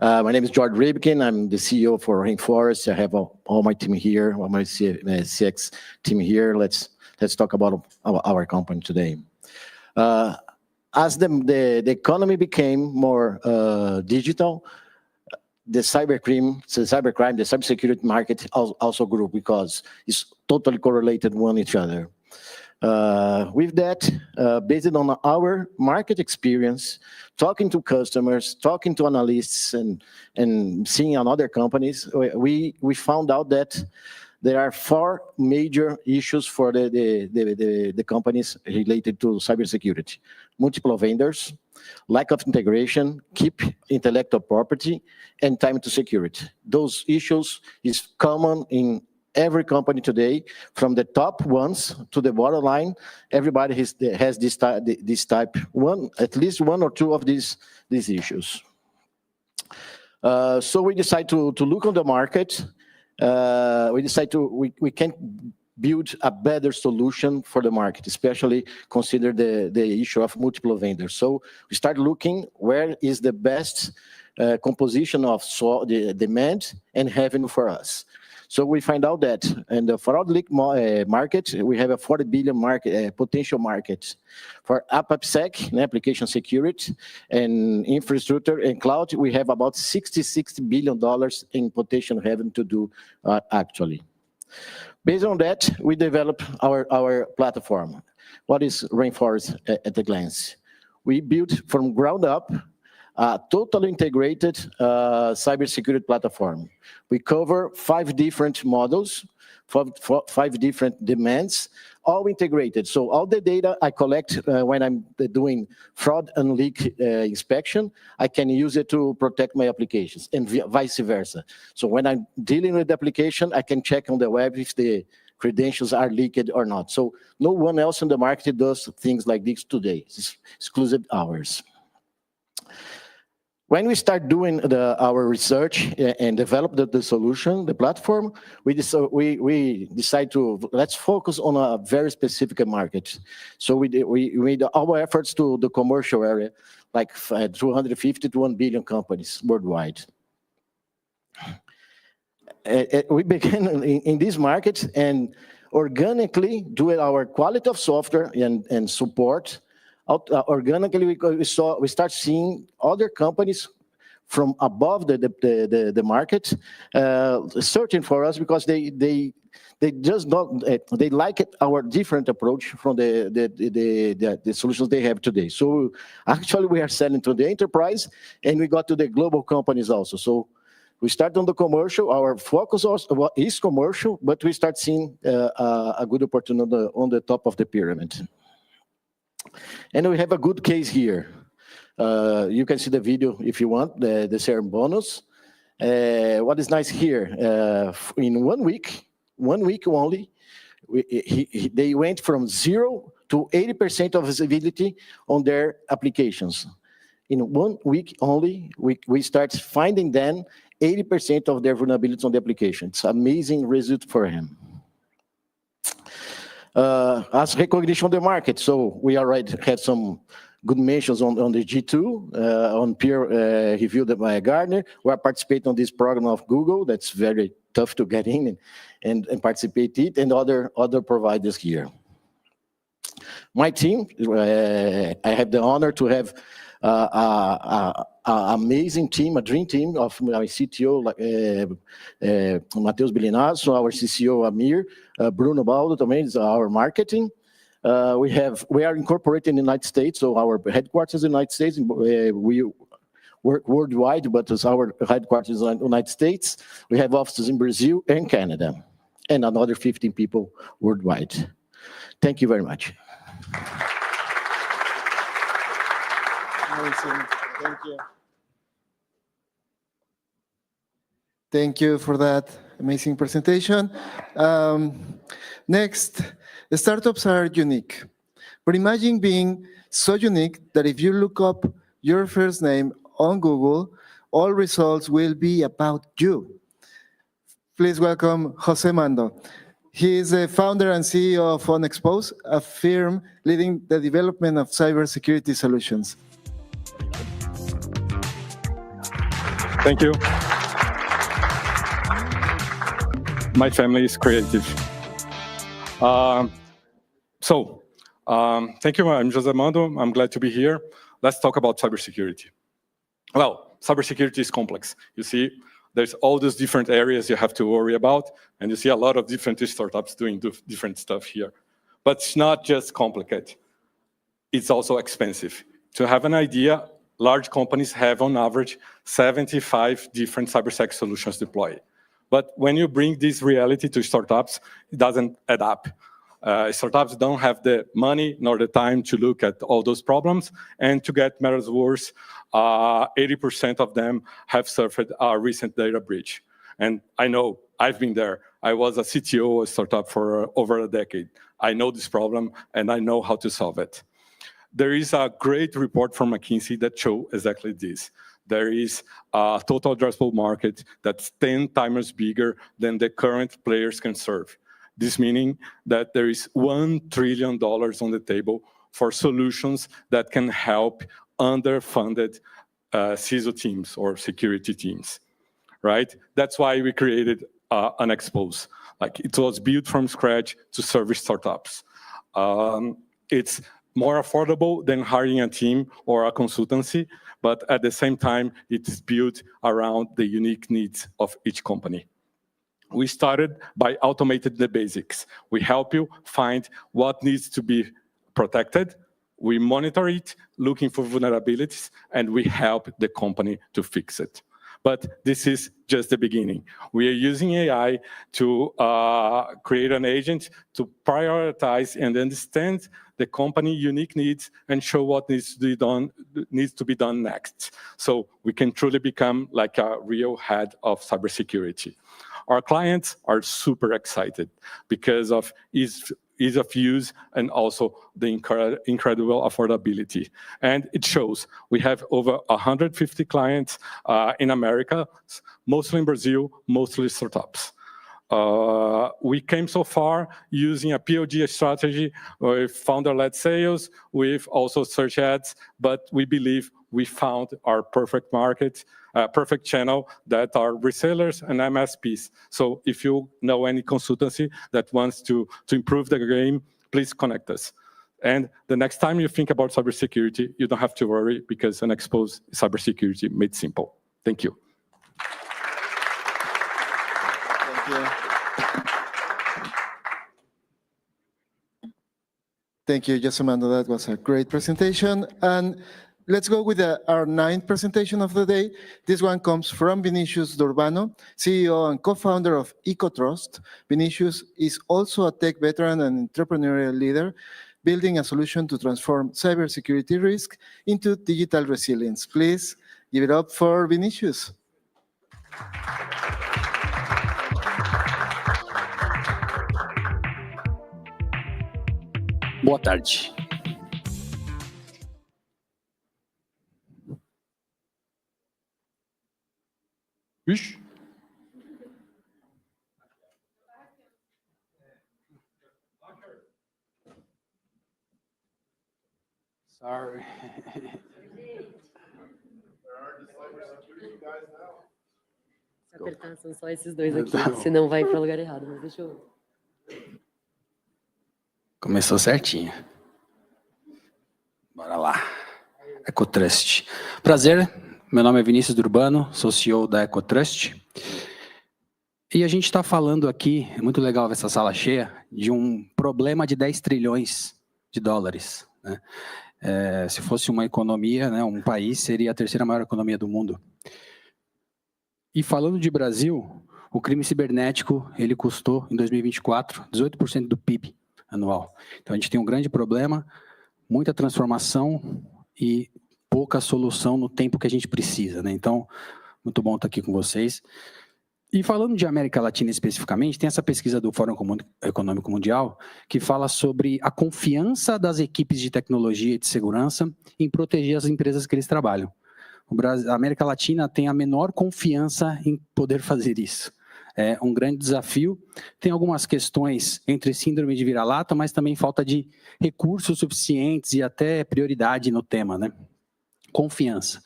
My name is Jorge Rifkin. I'm the CEO for Rainforest. I have all my team here, all my CX team here. Let's talk about our company today. As the economy became more digital, the cybercrime, the cybersecurity market also grew because it's totally correlated one each other. With that, based on our market experience, talking to customers, talking to analysts, and seeing on other companies, we found out that there are 4 major issues for the companies related to cybersecurity: multiple vendors, lack of integration, keep intellectual property, and time to security. Those issues is common in every company today, from the top ones to the bottom line. Everybody has this type, at least 1 or 2 of these issues. So we decide to look on the market. We decide we can't build a better solution for the market, especially consider the issue of multiple vendors. So we start looking where is the best composition of the demand and revenue for us. So we find out that in the fraud leak market, we have a 40 billion market potential market. For AppSec, application security, and infrastructure and cloud, we have about $66 billion in potential revenue to do actually. Based on that, we develop our platform. What is Rainforest at a glance? We built from ground up a totally integrated cybersecurity platform. We cover 5 different models, 5 different demands, all integrated. So all the data I collect when I'm doing fraud and leak inspection, I can use it to protect my applications, and vice versa. So when I'm dealing with the application, I can check on the web if the credentials are leaked or not. So no one else in the market does things like this today. It's exclusive ours. When we start doing our research and develop the solution, the platform, we decide to let's focus on a very specific market. So we made our efforts to the commercial area, like 250 to 1 billion companies worldwide. We began in this market and organically do our quality of software and support. Organically, we start seeing other companies from above the market searching for us because they just not they like our different approach from the solutions they have today. So actually, we are selling to the enterprise, and we got to the global companies also. So we start on the commercial. Our focus also is commercial, but we start seeing a good opportunity on the top of the pyramid. And we have a good case here. You can see the video if you want, the share bonus. What is nice here, in 1 week only, they went from 0 to 80% of visibility on their applications. In 1 week only, we start finding then 80% of their vulnerabilities on the application. It's amazing result for him. As recognition of the market, so we already had some good mentions on the G2, on peer reviewed by Gartner. We are participating on this program of Google. That's very tough to get in and participate it, and other providers here. My team, I have the honor to have an amazing team, a dream team of my CTO, Matheus Belinazzo, our CCO, Amir, Bruno Baldo, também is our marketing. We are incorporated in the United States, so our headquarters in the United States. We work worldwide, but as our headquarters in the United States, we have offices in Brazil and Canada, and another 15 people worldwide. Thank you very much. Amazing. Thank you. Thank you for that amazing presentation. Next, the startups are unique. But imagine being so unique that if you look up your first name on Google, all results will be about you. Please welcome Jose Mando. He is the founder and CEO of Unexposed, a firm leading the development of cybersecurity solutions. Thank you. My family is creative. Thank you. I'm Jose Mando. I'm glad to be here. Let's talk about cybersecurity. Well, cybersecurity is complex. You see, there's all these different areas you have to worry about, and you see a lot of different startups doing different stuff here. But it's not just complicated. It's also expensive. To have an idea, large companies have on average 75 different cybersec solutions deployed. But when you bring this reality to startups, it doesn't add up. Startups don't have the money nor the time to look at all those problems. And to get matters worse, 80% of them have suffered a recent data breach. And I know, I've been there. I was a CTO of a startup for over a decade. I know this problem, and I know how to solve it. There is a great report from McKinsey that shows exactly this. There is a total addressable market that's 10 times bigger than the current players can serve. This meaning that there is $1 trillion on the table for solutions that can help underfunded CISO teams or security teams, right? That's why we created Unexpose. Like, it was built from scratch to serve startups. It's more affordable than hiring a team or a consultancy, but at the same time, it is built around the unique needs of each company. We started by automating the basics. We help you find what needs to be protected. We monitor it, looking for vulnerabilities, and we help the company to fix it. But this is just the beginning. We are using AI to create an agent to prioritize and understand the company unique needs and show what needs to be done next. So we can truly become like a real head of cybersecurity. Our clients are super excited because of ease of use and also the incredible affordability. And it shows. We have over 150 clients in America, mostly in Brazil, mostly startups. We came so far using a POG strategy with founder-led sales, with also search ads, but we believe we found our perfect market, perfect channel that are resellers and MSPs. So if you know any consultancy that wants to improve the game, please connect us. And the next time you think about cybersecurity, you don't have to worry because Unexposed cybersecurity made simple. Thank you. Thank you. Thank you, Josemando. That was a great presentation. And let's go with our ninth presentation of the day. This one comes from Vinicius Durbano, CEO and co-founder of EcoTrust. Vinicius is also a tech veteran and entrepreneurial leader, building a solution to transform cybersecurity risk into digital resilience. Please give it up for Vinicius. Boa tarde. Ixi. Sorry. Se apertar, são só esses dois aqui, senão vai para o lugar errado, mas deixa eu... Começou certinho. Bora lá. EcoTrust. Prazer, meu nome é Vinícius Durbano, sou CEO da EcoTrust. E a gente está falando aqui, é muito legal ver essa sala cheia, de um problema de 10 trilhões de dólares. Né? Se fosse uma economia, né, um país, seria a terceira maior economia do mundo. E falando de Brasil, o crime cibernético, ele custou, em 2024, 18% do PIB anual. Então, a gente tem um grande problema, muita transformação e pouca solução no tempo que a gente precisa, né? Então, muito bom estar aqui com vocês. E falando de América Latina especificamente, tem essa pesquisa do Fórum Econômico Mundial que fala sobre a confiança das equipes de tecnologia e de segurança em proteger as empresas que eles trabalham. A América Latina tem a menor confiança em poder fazer isso. É um grande desafio. Tem algumas questões entre síndrome de vira-lata, mas também falta de recursos suficientes e até prioridade no tema, né? Confiança.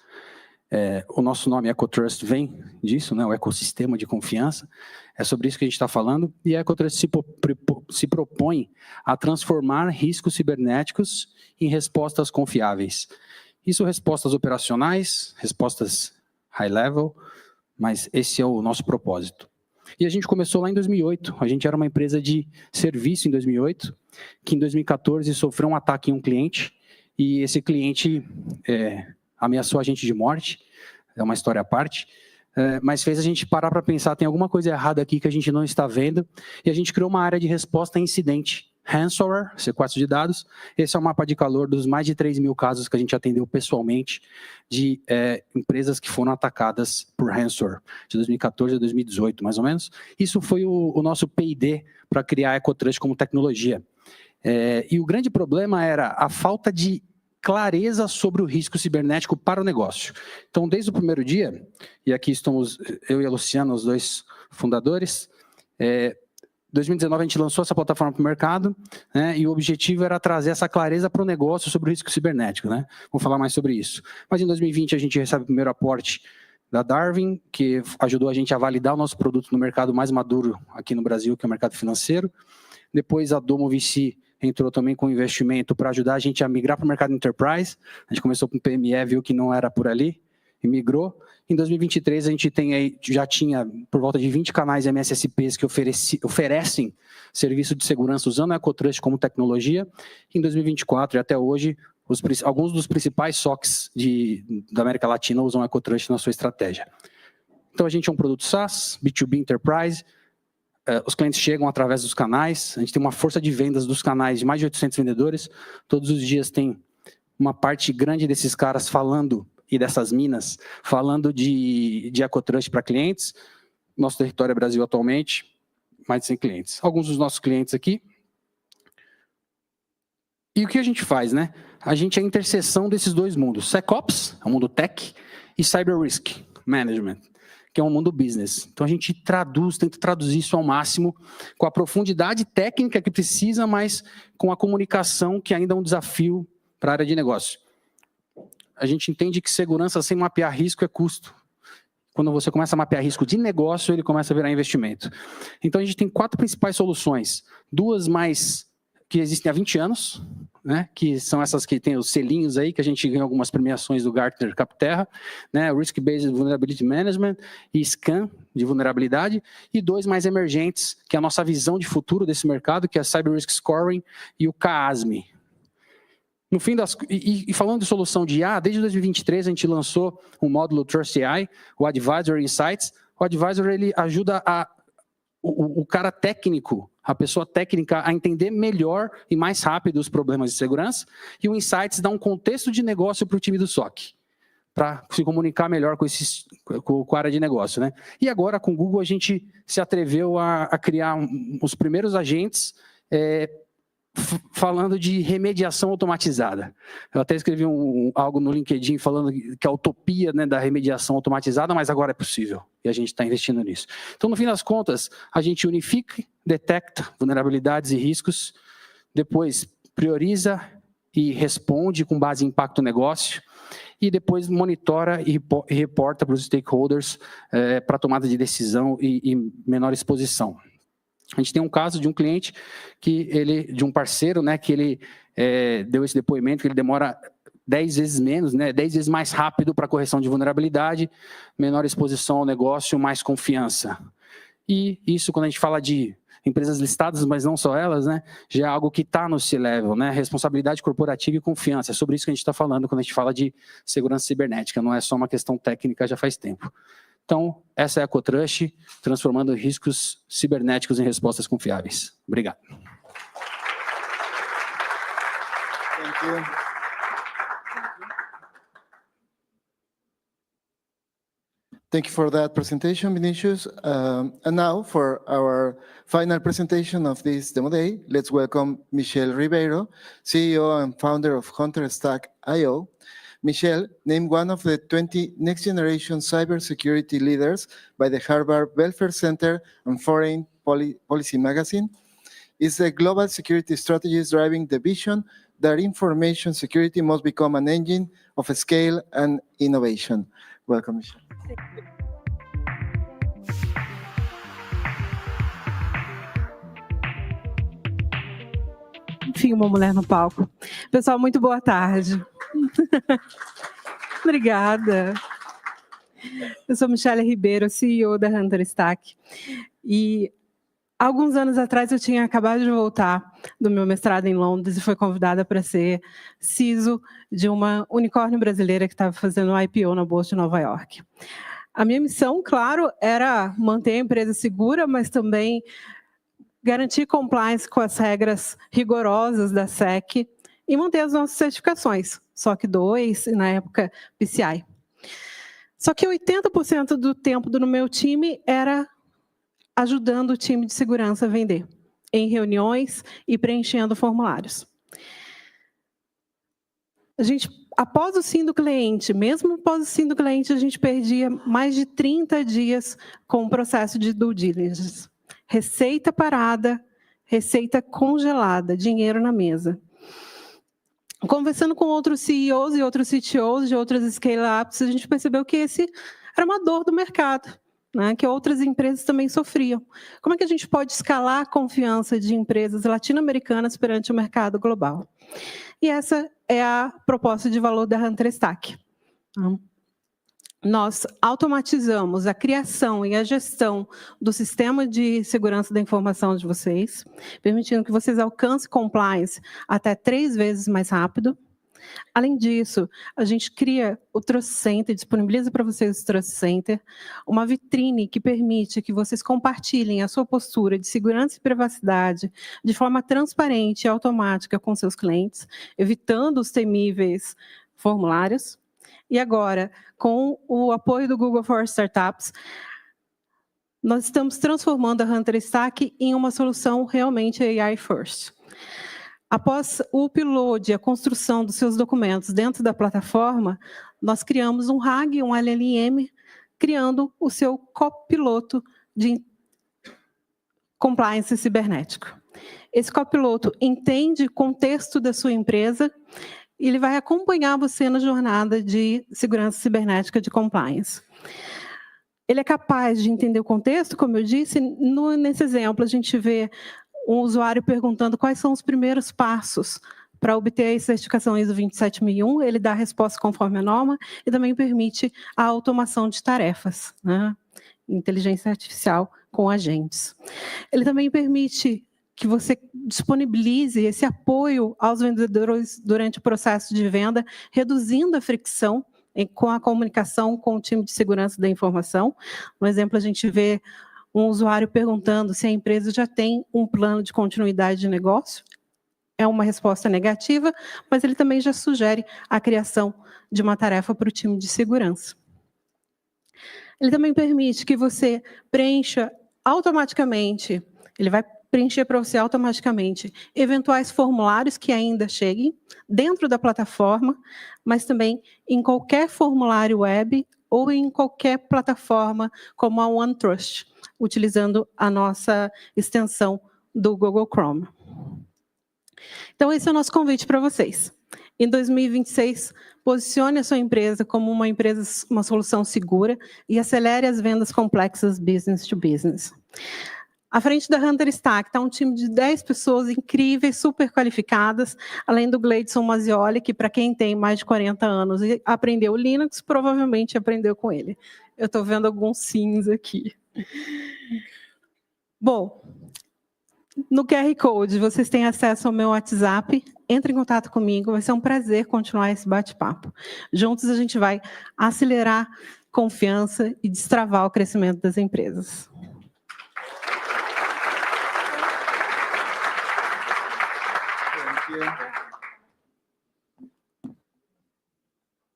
O nosso nome EcoTrust vem disso, né? O ecossistema de confiança. É sobre isso que a gente está falando. E a EcoTrust se propõe a transformar riscos cibernéticos em respostas confiáveis. Isso respostas operacionais, respostas high level, mas esse é o nosso propósito. E a gente começou lá em 2008, a gente era uma empresa de serviço em 2008, que em 2014 sofreu um ataque em um cliente, e esse cliente ameaçou a gente de morte, é uma história à parte, mas fez a gente parar para pensar, tem alguma coisa errada aqui que a gente não está vendo, e a gente criou uma área de resposta a incidente, ransomware, sequestro de dados. Esse é o mapa de calor dos mais de 3 mil casos que a gente atendeu pessoalmente de empresas que foram atacadas por ransomware, de 2014 a 2018, mais ou menos. Isso foi o nosso P&D para criar a EcoTrust como tecnologia. E o grande problema era a falta de clareza sobre o risco cibernético para o negócio. Então, desde o primeiro dia, e aqui estamos eu e a Luciana, os dois fundadores, 2019 a gente lançou essa plataforma para o mercado, né, e o objetivo era trazer essa clareza para o negócio sobre o risco cibernético, né? Vou falar mais sobre isso. Mas em 2020 a gente recebe o primeiro aporte da Darwin, que ajudou a gente a validar o nosso produto no mercado mais maduro aqui no Brasil, que é o mercado financeiro. Depois a Domo VC entrou também com investimento para ajudar a gente a migrar para o mercado enterprise. A gente começou com PME, viu que não era por ali, e migrou. Em 2023, a gente tem aí, já tinha por volta de 20 canais MSSPs que oferecem serviço de segurança usando a EcoTrust como tecnologia. Em 2024 e até hoje, alguns dos principais SOCs da América Latina usam a EcoTrust na sua estratégia. Então, a gente é um produto SaaS, B2B Enterprise. Os clientes chegam através dos canais. A gente tem uma força de vendas dos canais de mais de 800 vendedores. Todos os dias tem uma parte grande desses caras falando, e dessas minas, falando de EcoTrust para clientes. Nosso território é Brasil atualmente, mais de 100 clientes. Alguns dos nossos clientes aqui. E o que a gente faz, né? A gente é a interseção desses dois mundos. SecOps, é um mundo tech, e Cyber Risk Management, que é um mundo business. Então a gente tenta traduzir isso ao máximo, com a profundidade técnica que precisa, mas com a comunicação que ainda é um desafio para a área de negócio. A gente entende que segurança sem mapear risco é custo. Quando você começa a mapear risco de negócio, ele começa a virar investimento. Então a gente tem 4 principais soluções. 2 mais que existem há 20 anos, né, que são essas que tem os selinhos aí, que a gente ganha algumas premiações do Gartner Capterra, né, Risk-Based Vulnerability Management e Scan de vulnerabilidade, e 2 mais emergentes, que é a nossa visão de futuro desse mercado, que é a Cyber Risk Scoring e o CASME. No fim e falando de solução de IA, desde 2023 a gente lançou um módulo Trust AI, o Advisor Insights. O Advisor ele ajuda o cara técnico, a pessoa técnica, a entender melhor e mais rápido os problemas de segurança, e o Insights dá um contexto de negócio para o time do SOC, para se comunicar melhor com a área de negócio, né? E agora, com o Google, a gente se atreveu a criar os primeiros agentes falando de remediação automatizada. Eu até escrevi algo no LinkedIn falando que a utopia, né, da remediação automatizada, mas agora é possível, e a gente está investindo nisso. Então, no fim das contas, a gente unifica, detecta vulnerabilidades e riscos, depois prioriza e responde com base em impacto negócio, e depois monitora e reporta para os stakeholders para tomada de decisão e menor exposição. A gente tem um caso de um cliente, de um parceiro, né, que ele deu esse depoimento, que ele demora 10 vezes menos, né, 10 vezes mais rápido para correção de vulnerabilidade, menor exposição ao negócio, mais confiança. E isso, quando a gente fala de empresas listadas, mas não só elas, né, já é algo que está no C-Level, né, responsabilidade corporativa e confiança. É sobre isso que a gente está falando quando a gente fala de segurança cibernética, não é só uma questão técnica, já faz tempo. Então, essa é a EcoTrust, transformando riscos cibernéticos em respostas confiáveis. Obrigado. Thank you. Thank you for that presentation, Vinicius. And now, for our final presentation of this demo day, let's welcome Michelle Ribeiro, CEO and founder of HunterStack.io. Michelle, named one of the 20 next-generation cybersecurity leaders by the Harvard Belfer Center and Foreign Policy Magazine, is a global security strategist driving the vision that information security must become an engine of scale and innovation. Welcome, Michelle. Enfim, uma mulher no palco. Pessoal, muito boa tarde. Obrigada. Eu sou Michelle Ribeiro, CEO da HunterStack. E alguns anos atrás eu tinha acabado de voltar do meu mestrado em Londres e fui convidada para ser CISO de uma unicórnio brasileira que estava fazendo um IPO na Bolsa de Nova York. A minha missão, claro, era manter a empresa segura, mas também garantir compliance com as regras rigorosas da SEC e manter as nossas certificações, SOC 2 e, na época, PCI. Só que 80% do tempo do meu time era ajudando o time de segurança a vender, em reuniões e preenchendo formulários. Após o sim do cliente, mesmo após o sim do cliente, a gente perdia mais de 30 dias com o processo de due diligence. receita parada, receita congelada, dinheiro na mesa. Conversando com outros CEOs e outros CTOs de outras scale-ups, a gente percebeu que esse era uma dor do mercado, né, que outras empresas também sofriam. Como é que a gente pode escalar a confiança de empresas latino-americanas perante o mercado global? E essa é a proposta de valor da Hunter Stack. Nós automatizamos a criação e a gestão do sistema de segurança da informação de vocês, permitindo que vocês alcancem compliance até 3 vezes mais rápido. Além disso, a gente cria o Trust Center, disponibiliza para vocês o Trust Center, uma vitrine que permite que vocês compartilhem a sua postura de segurança e privacidade de forma transparente e automática com seus clientes, evitando os temíveis formulários. E agora, com o apoio do Google for Startups, nós estamos transformando a Hunter Stack em uma solução realmente AI first. Após o upload, a construção dos seus documentos dentro da plataforma, nós criamos um RAG, um LLM, criando o seu copiloto de compliance cibernético. Esse copiloto entende o contexto da sua empresa e ele vai acompanhar você na jornada de segurança cibernética de compliance. Ele é capaz de entender o contexto, como eu disse, nesse exemplo a gente vê um usuário perguntando quais são os primeiros passos para obter a certificação ISO 27001, ele dá a resposta conforme a norma e também permite a automação de tarefas, né? Inteligência artificial com agentes. Ele também permite que você disponibilize esse apoio aos vendedores durante o processo de venda, reduzindo a fricção com a comunicação com o time de segurança da informação. No exemplo, a gente vê um usuário perguntando se a empresa já tem um plano de continuidade de negócio. É uma resposta negativa, mas ele também já sugere a criação de uma tarefa para o time de segurança. Ele também permite que você preencha automaticamente, ele vai preencher para você automaticamente eventuais formulários que ainda cheguem dentro da plataforma, mas também em qualquer formulário web ou em qualquer plataforma como a OneTrust, utilizando a nossa extensão do Google Chrome. Então, esse é o nosso convite para vocês. Em 2026, posicione a sua empresa como uma solução segura e acelere as vendas complexas business to business. À frente da Hunter Stack está um time de 10 pessoas incríveis, super qualificadas, além do Gleidson Mazioli, que para quem tem mais de 40 anos e aprendeu Linux, provavelmente aprendeu com ele. Eu estou vendo alguns sims aqui. Bom, no QR Code vocês têm acesso ao meu WhatsApp, entre em contato comigo, vai ser um prazer continuar esse bate-papo. Juntos a gente vai acelerar confiança e destravar o crescimento das empresas.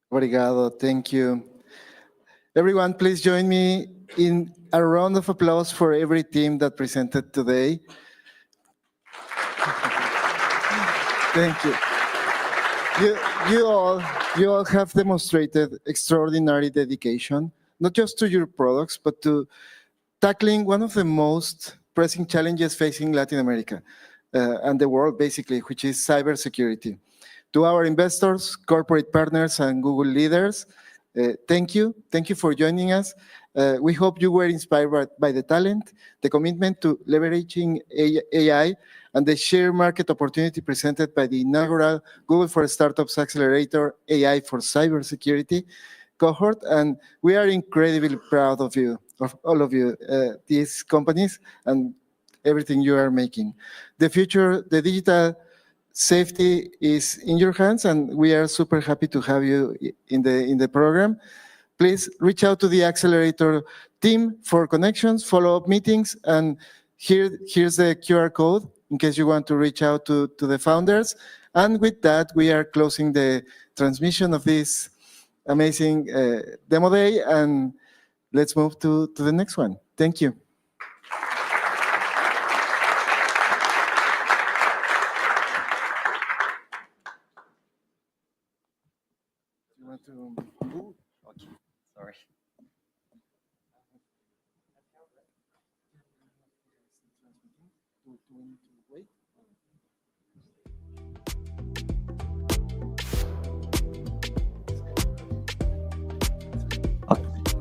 Obrigado, thank you. Everyone, please join me in a round of applause for every team that presented today. Thank you. You all have demonstrated extraordinary dedication, not just to your products, but to tackling one of the most pressing challenges facing Latin America and the world, basically, which is cybersecurity. To our investors, corporate partners, and Google leaders, thank you. Thank you for joining us. We hope you were inspired by the talent, the commitment to leveraging AI, and the sheer market opportunity presented by the inaugural Google for Startups Accelerator AI for Cybersecurity cohort. And we are incredibly proud of you, of all of you, these companies, and everything you are making. The future, the digital safety is in your hands, and we are super happy to have you in the program. Please reach out to the Accelerator team for connections, follow-up meetings, and here's the QR code in case you want to reach out to the founders. And with that, we are closing the transmission of this amazing demo day, and let's move to the next one. Thank you. Okay, sorry.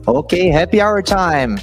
Okay, happy hour time.